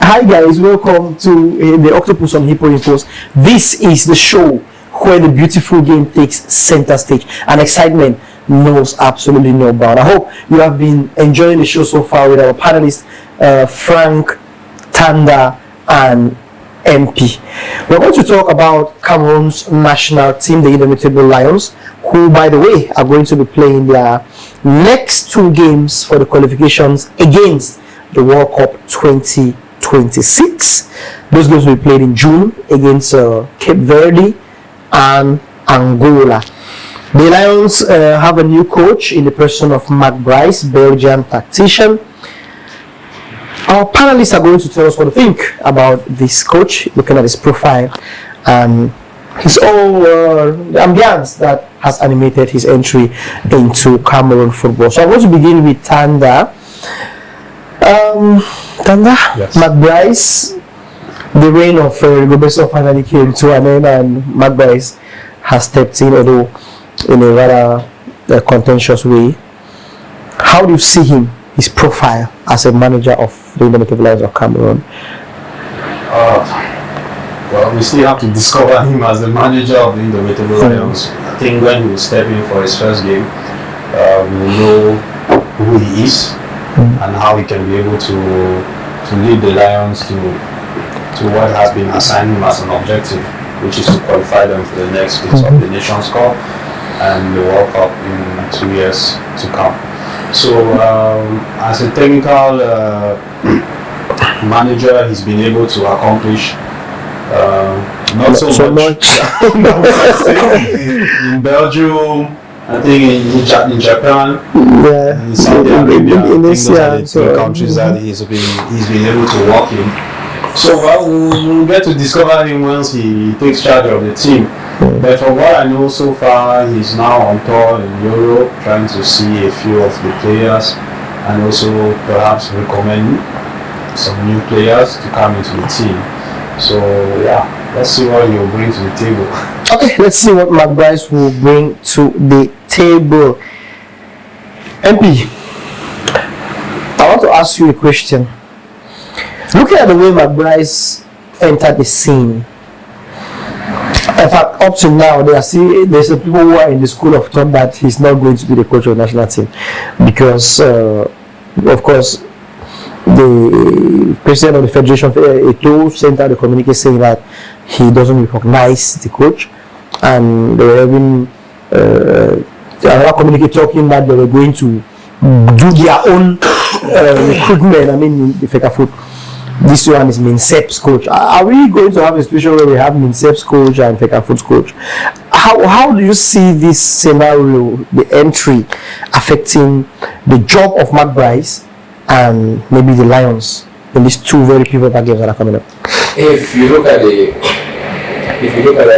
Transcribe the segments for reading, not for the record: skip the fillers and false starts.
Hi guys, welcome to the Octopus on Hippo Infos. This is the show where the beautiful game takes center stage and excitement knows absolutely no bound. I hope you have been enjoying the show so far with our panelists, Frank, Tanda, and MP. We're going to talk about Cameroon's national team, the Indomitable Lions, who, by the way, are going to be playing their next 2 games for the qualifications against the World Cup 2026. Those games will be played in June against Cape Verde and Angola. The Lions have a new coach in the person of Marc Brys, Belgian tactician. Our panelists are going to tell us what to think about this coach, looking at his profile and his own the ambience that has animated his entry into Cameroon football. So I'm going to begin with Tanda. Tanda, yes. Marc Brys, the reign of Roberto finally came to an end, and Marc Brys has stepped in, although in a rather contentious way. How do you see him, his profile as a manager of the Indomitable Lions of Cameroon? Well, we still have to discover him as the manager of the Indomitable Lions. I think when he will step in for his first game, we will know who he is and how he can be able to lead the Lions to what has been assigned him as an objective, which is to qualify them for the next phase of the Nations Cup and the World Cup in 2 years to come. So, as a technical manager, he's been able to accomplish not so much in Belgium, I think in Japan, in Saudi Arabia. Those are the 3 countries that he's been able to work in. So we'll get to discover him once he takes charge of the team. But from what I know so far, he's now on tour in Europe, trying to see a few of the players and also perhaps recommend some new players to come into the team. So yeah, let's see what he'll bring to the table. Okay, let's see what Marc Brys will bring to the table. MP, I want to ask you a question. Looking at the way Marc Brys entered the scene, in fact, up to now, there's some people who are in the school of thought that he's not going to be the coach of the national team because, of course, the president of the federation, Eto'o, sent out a communique saying that he doesn't recognize the coach, and they were having another communique talking that they were going to do their own recruitment. I mean, the Fekafoot. This one is Minsep's coach. Are we going to have a situation where we have Minsep's coach and Fekafoot's coach? How do you see this scenario, the entry, affecting the job of Marc Brys and maybe the Lions in these 2 very pivotal games that are coming up? If you look at the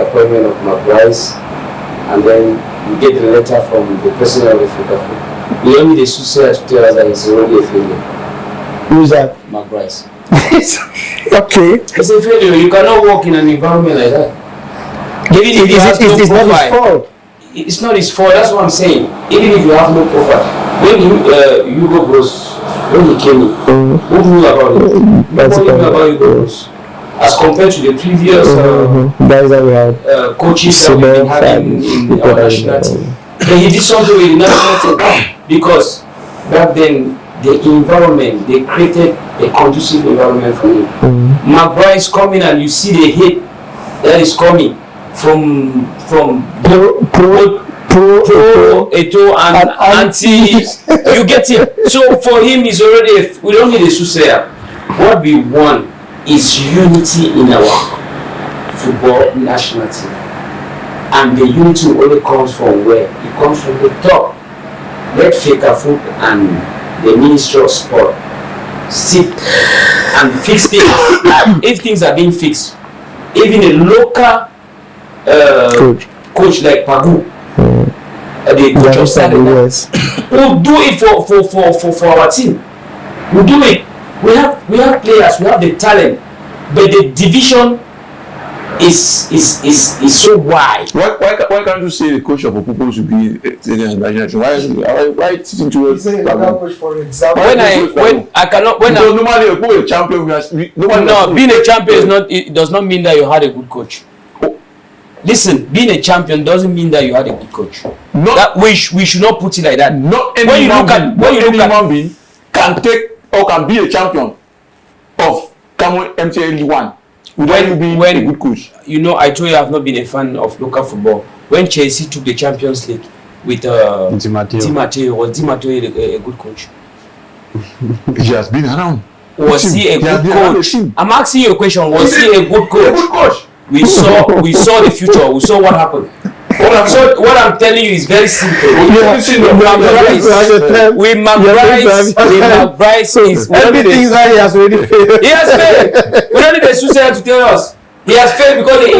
appointment of Marc Brys, and then you get the letter from the president of the Fekafoot, the only the success to tell us that he's already a failure. Who's that? Marc Brys. Okay. It's a failure. You cannot work in an environment like that. Even if you have no profile, not his fault. It's not his fault. That's what I'm saying. Even if you have no profile, when Hugo Bros, when he came in, who knew about it? Nobody knew about Hugo Bros. As compared to the previous guys that we had, coaches that we've been having in our national team. But he did something with the national team because back then the environment, they created a conducive environment for him. Marc Brys coming and you see the hate that is coming from pro Eto'o and anti. You get it. So for him, he's already. We don't need a soothsayer. What we want is unity in our football national team, and the unity only comes from where? It comes from the top. Let Fekafoot and the Ministry of Sport sit and fix things. If things are being fixed, even a local coach like Pagu, the coach of Saturday, will do it for our team. We'll do it. We have players, we have the talent, but the division is so wide. Why can't you say the coach of Octopus should be the national team? Why teaching towards coach, for example? Because normally a champion being a champion is not, it does not mean that you had a good coach. Listen, being a champion doesn't mean that you had a good coach. That we should not put it like that. Not any human being can take or can be a champion of Cameroon MTN Elite One without being a good coach. You know, I told you I've not been a fan of local football. When Chelsea took the Champions League with Di Matteo, was Di Matteo a good coach? He has been around. Was he a good coach? I'm asking you a question. Was he a good coach? A good coach. We saw the future. We saw what happened. What I'm telling you is very simple. With Marc Brys is everything that he has already failed. He has failed. We don't need a suicide to tell us. He has failed because the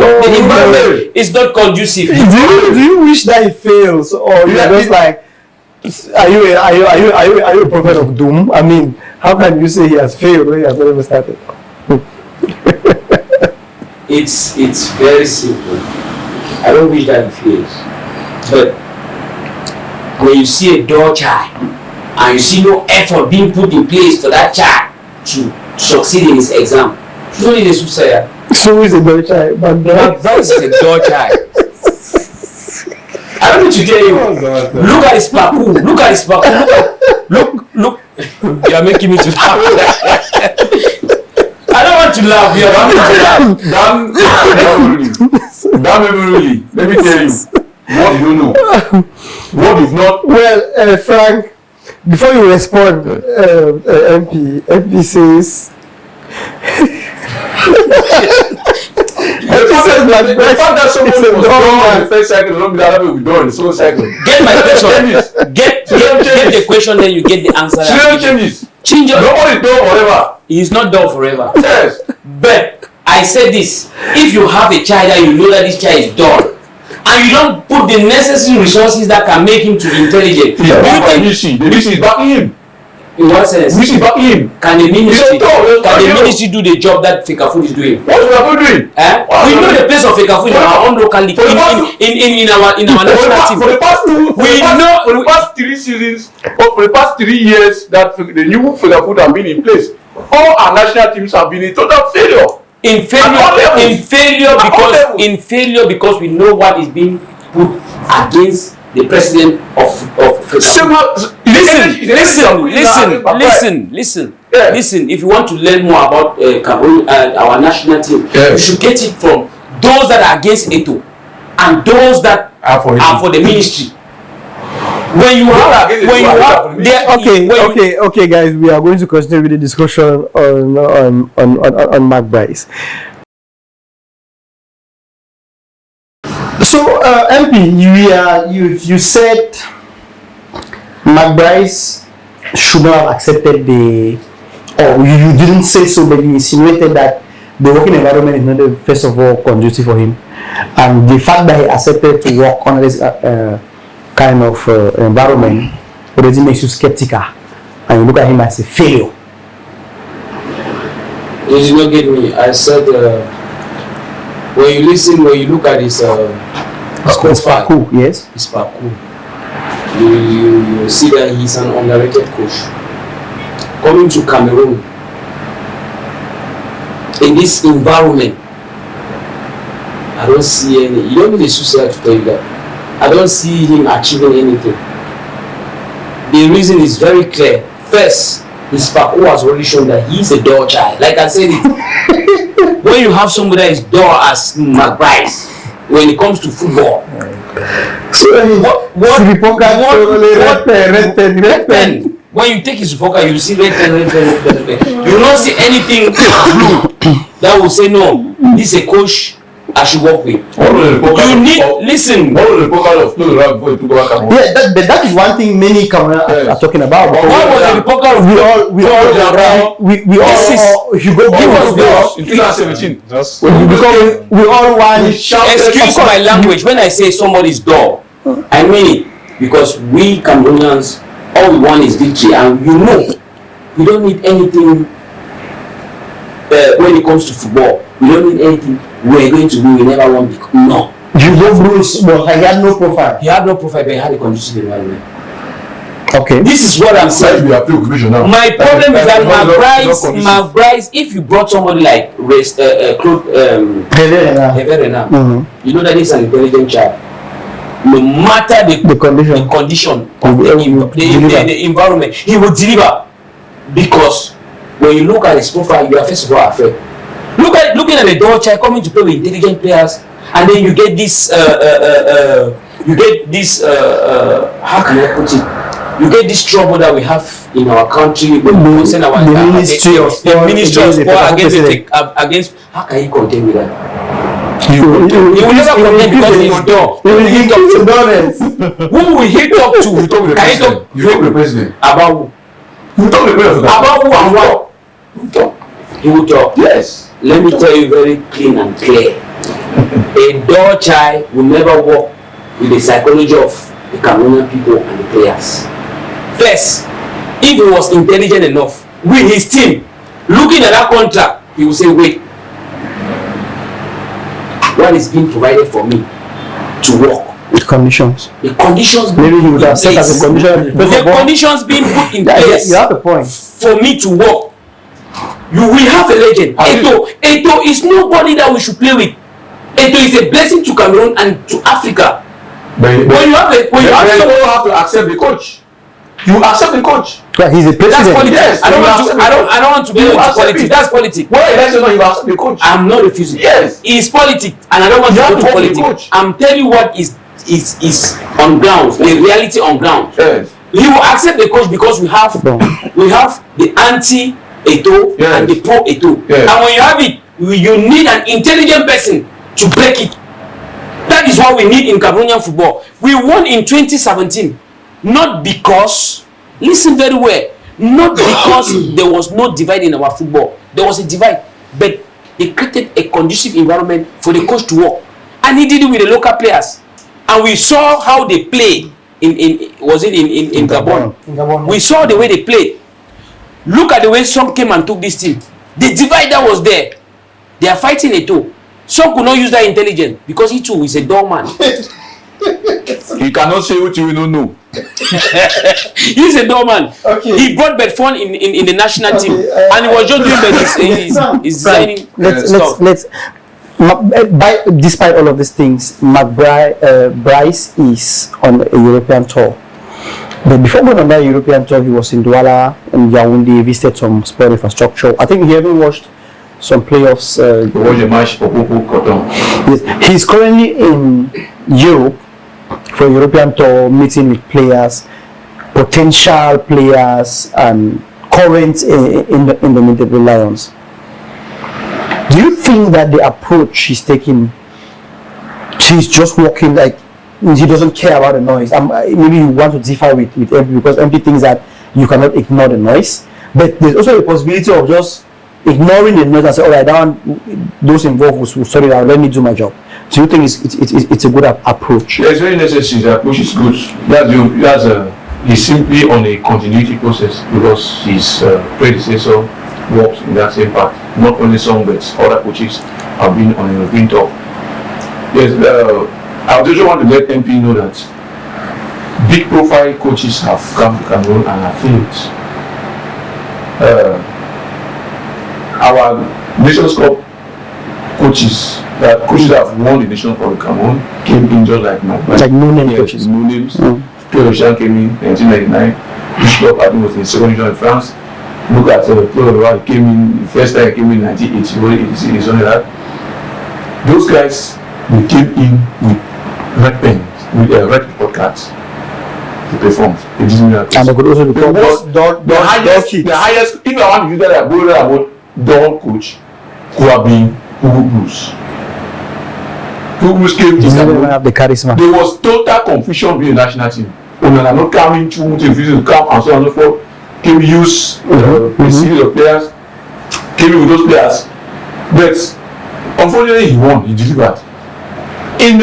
environment is not conducive. Do you wish that he fails, or you are just like, are you a prophet of doom? I mean, how can you say he has failed when he has not even started? It's very simple. I don't wish that he fails, but when you see a dull child and you see no effort being put in place for that child to succeed in his exam, you don't need a suicide. So who is a dull child? Marc Brys is a dull child. I don't need to tell you. Look at his parkour. Look at his parkour. Look. You are making me to laugh. I don't want to laugh. You are making me to laugh. Damn, really. Let me tell you. What you know. What is not. Well, Frank, before you respond, MP says. The fact that someone was done in the first cycle don't mean that will be done in the second cycle. Get my question. Get the question, then you get the answer. She don't change it. Change your. Nobody done forever. He is not done forever. Yes. But I said this: if you have a child and you know that this child is done, and you don't put the necessary resources that can make him to be intelligent, the ministry is backing him. In what sense? We should back him. Can the ministry do the job that Fekafood is doing? What is Fekafood doing? We know the place of Fekafood in our own local league, in our national team. For the past 3 seasons, or for the past 3 years that the new Fekafood have been in place, all our national teams have been in total failure. In failure because we know what is being put against the president of listen. If you want to learn more about Cameroon, our national team, you should get it from those that are against Eto and those that are for the ministry. Okay, guys, we are going to continue with the discussion on Marc Brys. So, MP, you said Marc Brys should not have accepted or you didn't say so, but you insinuated that the working environment is not, first of all, conducive for him, and the fact that he accepted to work on this kind of environment already makes you skeptical, and you look at him as a failure. You did not get me. I said when you look at his parkour, yes, his parkour, you see that he's an underrated coach. Coming to Cameroon in this environment, I don't see any. You don't need a suicide to tell you that. I don't see him achieving anything. The reason is very clear. First, his parkour has already shown that he's a dull child. Like I said, when you have somebody that is dull as Marc Brys, when it comes to football, red pen. When you take his poker, you see red pen. You will not see anything blue that will say no. This is a coach I should work with. You need listen. Yeah, that is one thing many Cameroonians are talking about. What was the poker of we all in 2017. We all want. Excuse my language when I say somebody is dull. I mean it because we Cameroonians, all we want is victory, and you know we don't need anything when it comes to football, we don't need anything. We are going to win. We never won. No. You go Bruce, but he had no profile. He had no profile, but he had a conducive environment. Okay. This is what I'm saying. My problem is that Marc Brys, if you brought somebody like Claude Heverena, you know that he's an intelligent child. No matter the condition of the environment, he will deliver. Because when you look at his profile, you are first of all afraid. Looking at the Dutch coming to play with intelligent players, and then you get this how can I put it? You get this trouble that we have in our country when we concern our Ministry of Sport against how can you contend with that? He will never contend because he's done. Who will he talk to? Can he talk to the president? About who? About who and what? He will talk. Yes. Let me tell you very clean and clear. A Dutch eye will never work with the psychology of the Cameroonian people and the players. First, if he was intelligent enough with his team, looking at that contract, he will say, wait, what is being provided for me to work? With conditions. The conditions maybe he would have set as a condition. The conditions being put in place. You have the point. For me to work. You will have a legend. Eto is nobody that we should play with. Eto is a blessing to Cameroon and to Africa. But you have to accept the coach. You accept the coach. Right, he's a president. That's politics. Yes, I don't want to be into politics. That's politics. Why you accept the coach? I'm not refusing. Yes. It's politics, and I don't want to go to politics. I'm telling you what is on ground, the reality on ground. Yes. You will accept the coach because we have the anti-Eto and the pro-Eto. Yes. And when you have it, you need an intelligent person to break it. That is what we need in Cameroonian football. We won in 2017. Not because, listen very well, not because there was no divide in our football. There was a divide, but they created a conducive environment for the coach to work. And he did it with the local players. And we saw how they played in Gabon. In Gabon. We saw the way they played. Look at the way some came and took this team. The divide that was there, they are fighting it too. Some could not use that intelligence because he too is a dull man. He cannot say what you don't know. He's a dull man. Okay. He brought Bedford in the national team, and he was just doing his designing stuff. Despite all of these things, Marc Brys is on a European tour. But before going on that European tour, he was in Douala and Yaoundé, visited some sport infrastructure. I think he even watched some playoffs. Yes. He's currently in Europe for a European tour, meeting with players, potential players, and current in the Indomitable Lions. Do you think that the approach he's taking, she's just walking like he doesn't care about the noise? Maybe you want to differ with MP because MP thinks that you cannot ignore the noise, but there's also a possibility of just ignoring the noise and say, all right, those involved will sort it out. Let me do my job. So you think it's a good approach? Yeah, it's very necessary. The approach is good. He's simply on a continuity process because his predecessor worked in that same path. Not only some, but other coaches have been on a European tour. Yes, I just want to let MP know that big profile coaches have come to Cameroon and have failed. Our Nations Cup coaches that have won the Nations Cup in Cameroon came in just like Marc Brys. Like no-name coaches. No names. Pierre Ochan came in 1999. Bishop Adu was in the second division in France. Look at Claude came in, the first time he came in 1980, it's only that. Those guys, they came in with red pens, with red report cards to perform. They didn't know that. And they could also do the highest, if I want to use that, I go about Don coach who have been Hugo Bruce. Hugo Bruce came to Cameroon. Have the charisma. There was total confusion with the national team. When they are not coming to refusing to come and so on and so forth. Can we use a series of players? Came with those players, but unfortunately he won. He delivered. In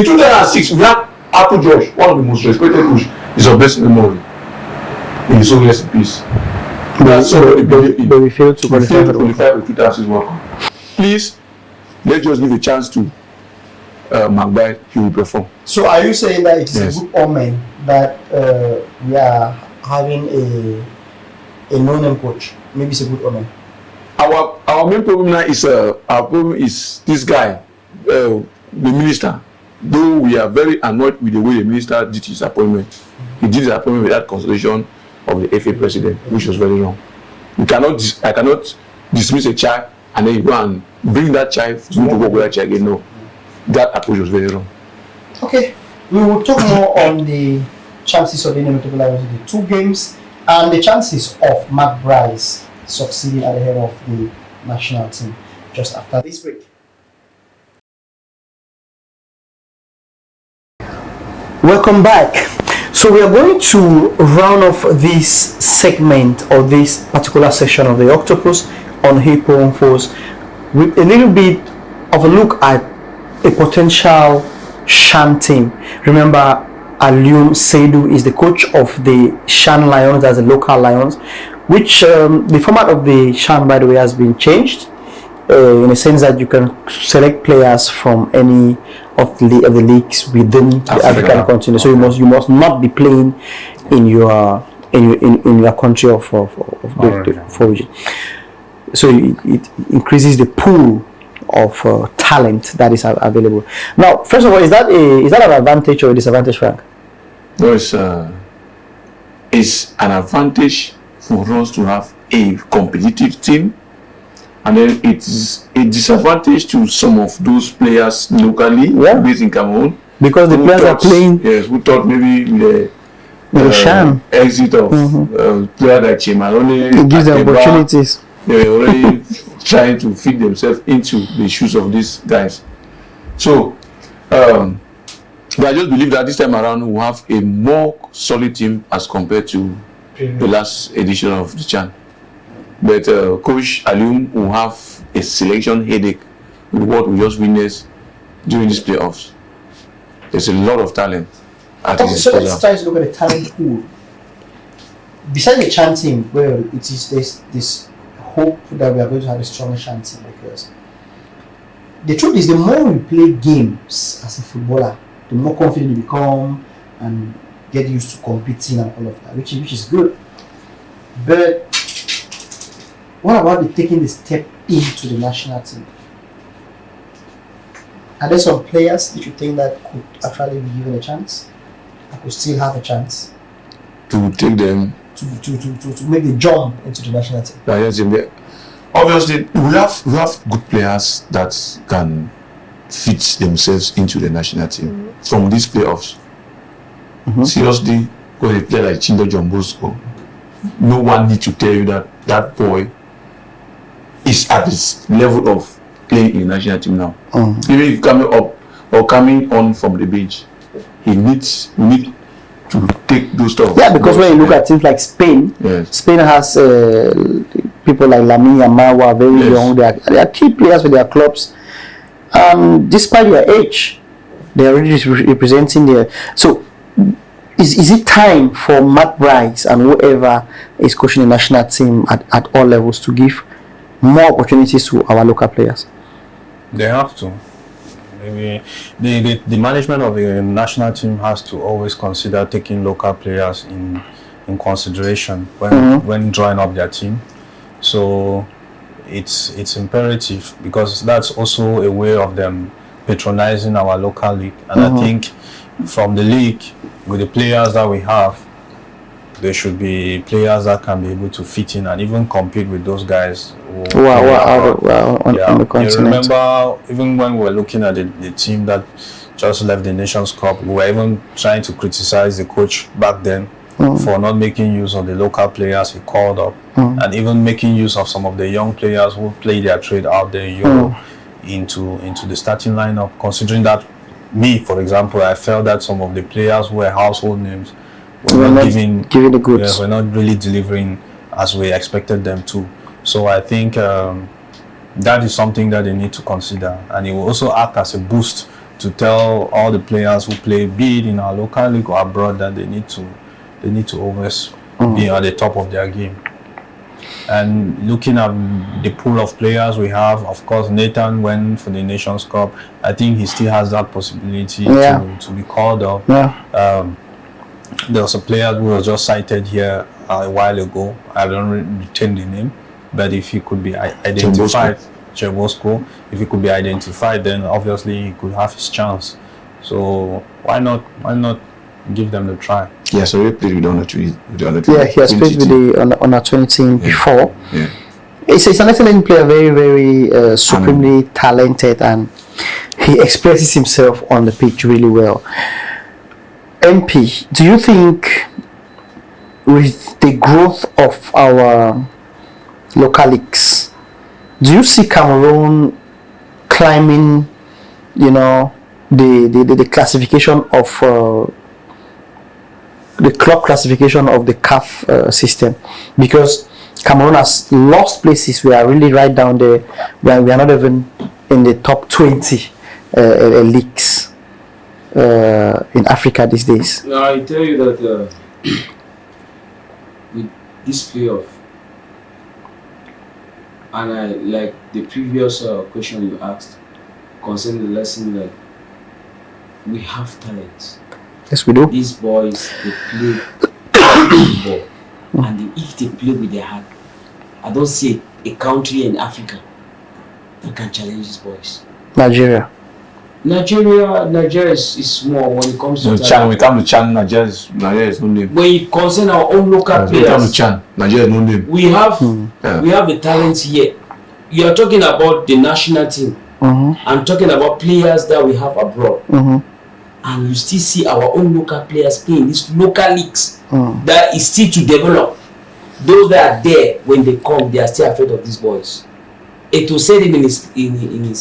2006, we had Apple George, one of the most respected coaches. He's of best memory. He is so rest in peace. But we failed to qualify for the Twitter World Cup. Please, let's just give a chance to Marc Brys. He will perform. So, are you saying that it's a good omen that we are having a no-name coach? Maybe it's a good omen. Our main problem now is this guy, the minister. Though we are very annoyed with the way the minister did his appointment, he did his appointment without consultation of the FA president, which was very wrong. I cannot dismiss a child and then you go and bring that child to work with that child again. No, that approach was very wrong. Okay, we will talk more on the chances of the Indomitable Lions in the 2 games and the chances of Marc Brys succeeding at the head of the national team just after this break. Welcome back. So we are going to round off this segment or this particular section of the Octopus on Hippo and Force with a little bit of a look at a potential Shan team. Remember, Alium Seidu is the coach of the Shan Lions, as the local Lions, which the format of the Shan, by the way, has been changed in a sense that you can select players from any of the leagues within the African continent. So you must not be playing in your country of origin. So it increases the pool of talent that is available. Now, first of all, is that an advantage or a disadvantage, Frank? No, it's an advantage for us to have a competitive team, and then it's a disadvantage to some of those players locally based in Cameroon, because the players are playing. Yes, who thought maybe the exit of player like Chimarone, it gives them opportunities. They were already trying to fit themselves into the shoes of these guys. So, but I just believe that this time around we'll have a more solid team as compared to the last edition of the Chan. But Coach Alium will have a selection headache with what we just witnessed during these playoffs. There's a lot of talent at his disposal. So let's try to look at the talent pool. Besides the Chan team, where it is this hope that we are going to have a strong Shan team, because the truth is, the more we play games as a footballer, the more confident you become and get used to competing and all of that, which is good. But what about taking the step into the national team? Are there some players that you think that could actually be given a chance? That could still have a chance to take them to make the jump into the national team? Obviously, we have good players that can fit themselves into the national team from these playoffs. Seriously, when a player like Chindo Jombosco, no one needs to tell you that boy is at this level of playing in the national team now. Even if coming up or coming on from the bench, we need to take those stuff. Yeah, because when you look at teams like Spain, Spain has people like Lamine Yamal who are very young. They are key players for their clubs, and despite their age, they are already representing their. So, is it time for Marc Brys and whoever is coaching the national team at all levels to give more opportunities to our local players? They have to. Maybe the management of the national team has to always consider taking local players in consideration when drawing up their team. So it's imperative, because that's also a way of them patronizing our local league. And I think from the league, with the players that we have, there should be players that can be able to fit in and even compete with those guys on the continent. You remember, even when we were looking at the team that just left the Nations Cup, we were even trying to criticize the coach back then for not making use of the local players he called up, and even making use of some of the young players who play their trade out there in Europe into the starting lineup. Considering that, me, for example, I felt that some of the players who were household names were not giving the goods. We're not really delivering as we expected them to. So I think that is something that they need to consider, and it will also act as a boost to tell all the players who play, be it in our local league or abroad, that they need to always be at the top of their game. And looking at the pool of players we have, of course, Nathan went for the Nations Cup. I think he still has that possibility to be called up. Yeah. There was a player who was just cited here a while ago. I don't retain the name, but if he could be identified, Chebosco, if he could be identified, then obviously he could have his chance. So why not give them the try? He has already played with under 20. Yeah, he has played with the under 20 team before. Yeah. It's an excellent player, very, very supremely talented, and he expresses himself on the pitch really well. MP, do you think with the growth of our local leagues, do you see Cameroon climbing, the classification of the club classification of the CAF system? Because Cameroon has lost places. We are really right down there. We are not even in the top 20 leagues in Africa these days. No, I tell you that with this playoff, and I like the previous question you asked concerning the lesson that we have talent. Yes, we do. These boys, they play football, and if they play with their heart, I don't see a country in Africa that can challenge these boys. Nigeria is small when it comes to Chan. We come to Chan. Nigeria is no name. When it concerns our own local players, we come to Chan. Nigeria is no name. We have the talent here. You are talking about the national team. I'm talking about players that we have abroad. And you still see our own local players playing these local leagues that is still to develop. Those that are there, when they come, they are still afraid of these boys. Eto said it in his interview.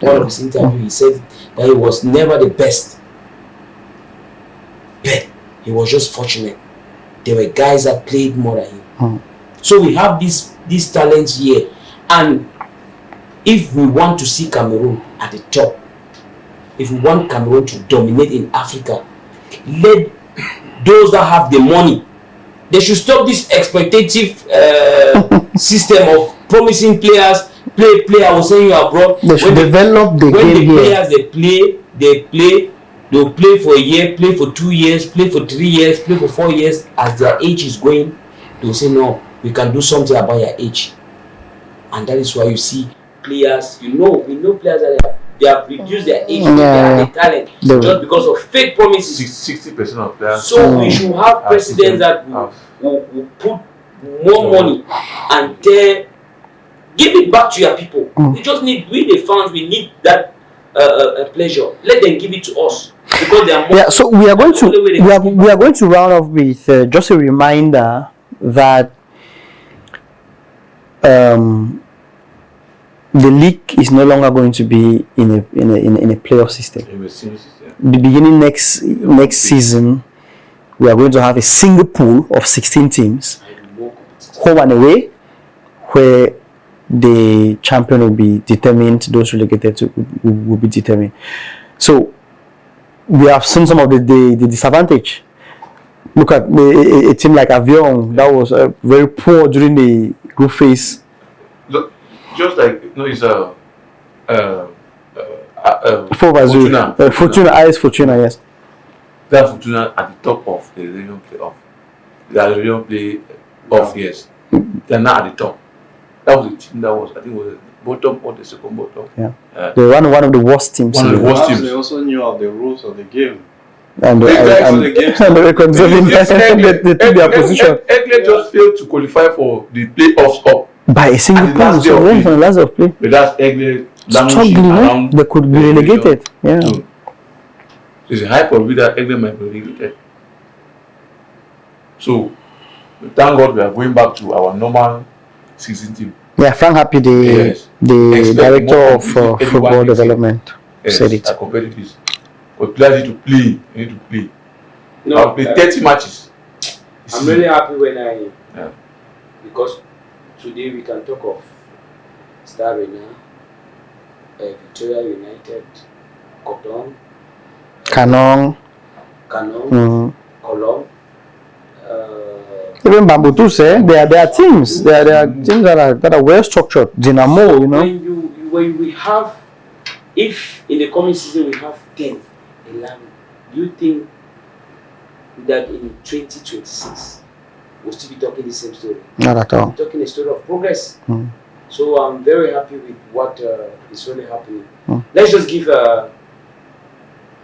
One of his interview, he said that he was never the best, but he was just fortunate. There were guys that played more than him. So we have these talents here, and if we want to see Cameroon at the top, if we want Cameroon to dominate in Africa, let those that have the money, they should stop this exploitative system of promising players, play. I was saying you abroad. They should develop the game here. When the players they'll play for a year, play for 2 years, play for 3 years, play for 4 years. As their age is going, they'll say no, we can do something about your age. And that is why you see players, we know players that they have reduced their age, they have the talent just because of fake promises. 60% of players. So we should have presidents that will put more money and give it back to your people. We just need, the fans, we need that pleasure. Let them give it to us because they are more. Yeah. So we are going to round off with just a reminder that the league is no longer going to be in a playoff system. The beginning next season, we are going to have a single pool of 16 teams, home and away, where the champion will be determined. Those relegated will be determined. So we have seen some of the disadvantage. Look at a team like Avion that was very poor during the group phase. Look, just like it's Fortuna, yes. That Fortuna at the top of the region playoff. The region playoff, yes. They're not at the top. That was the team that was, I think, was the bottom or the second bottom. Yeah. They were one of the worst teams. One of the worst teams. They also knew of the rules of the game. And they were conserving their position. Egle just failed to qualify for the playoffs up by a single point. So went on the last of play. But that's Egle struggling around. They could be relegated. Yeah. So there's a high probability that Egle might be relegated. So thank God we are going back to our normal 16 team. Yeah, Frank Happy, the director of football development, said it. Competitors. But players need to play. No, I'll play 30 matches. I'm really happy when because today we can talk of Star Arena, Victoria United, Canon, Colomb. Even Bamboo too say there are teams. There are teams that are well structured. Dynamo, you know. When we have, if in the coming season we have 10, 11, do you think that in 2026 we'll still be talking the same story? Not at all. We're talking a story of progress. So I'm very happy with what is really happening. Let's just give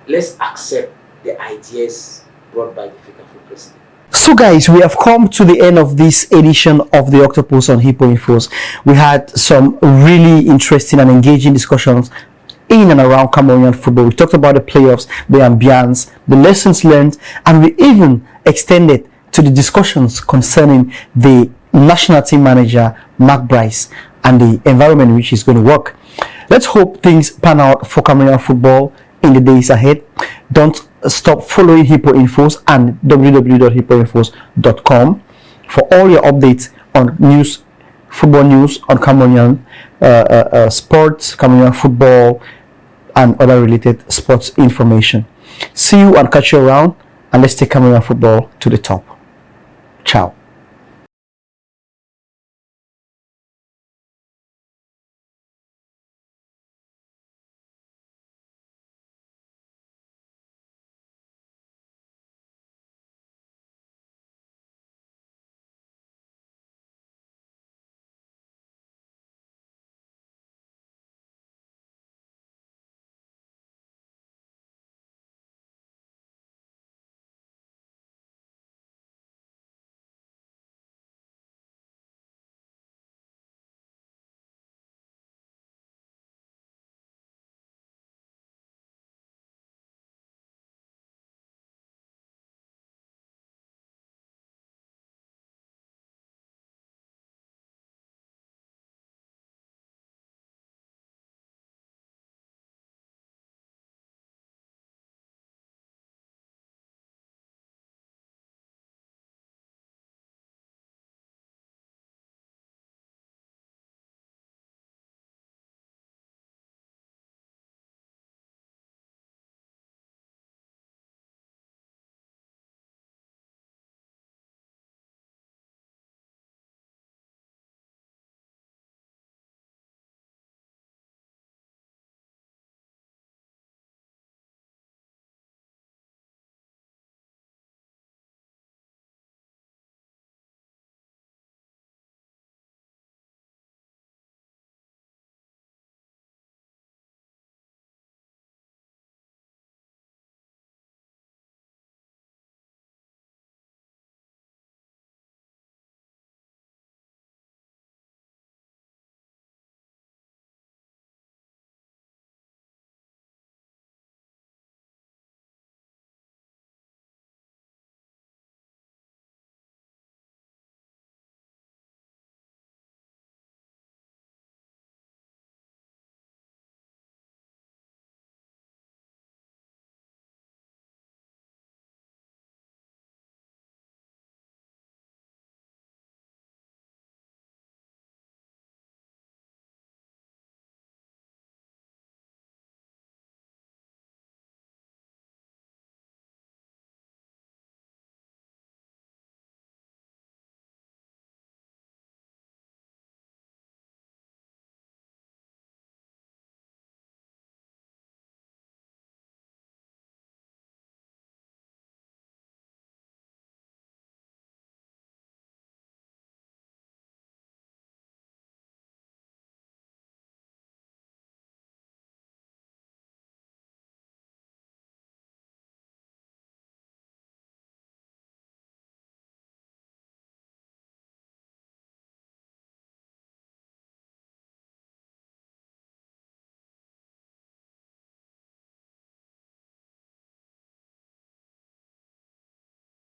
let's accept the ideas brought by the FICAFO president. So guys, we have come to the end of this edition of the Octopus on Hippo Infos. We had some really interesting and engaging discussions in and around Cameroonian football. We talked about the playoffs, the ambience, the lessons learned, and we even extended to the discussions concerning the national team manager, Marc Brys, and the environment in which he's going to work. Let's hope things pan out for Cameroonian football in the days ahead. Don't stop following Hippo Infos and www.hippoinfos.com for all your updates on news, football news on Cameroonian sports, Cameroonian football, and other related sports information. See you and catch you around, and let's take Cameroonian football to the top. Ciao.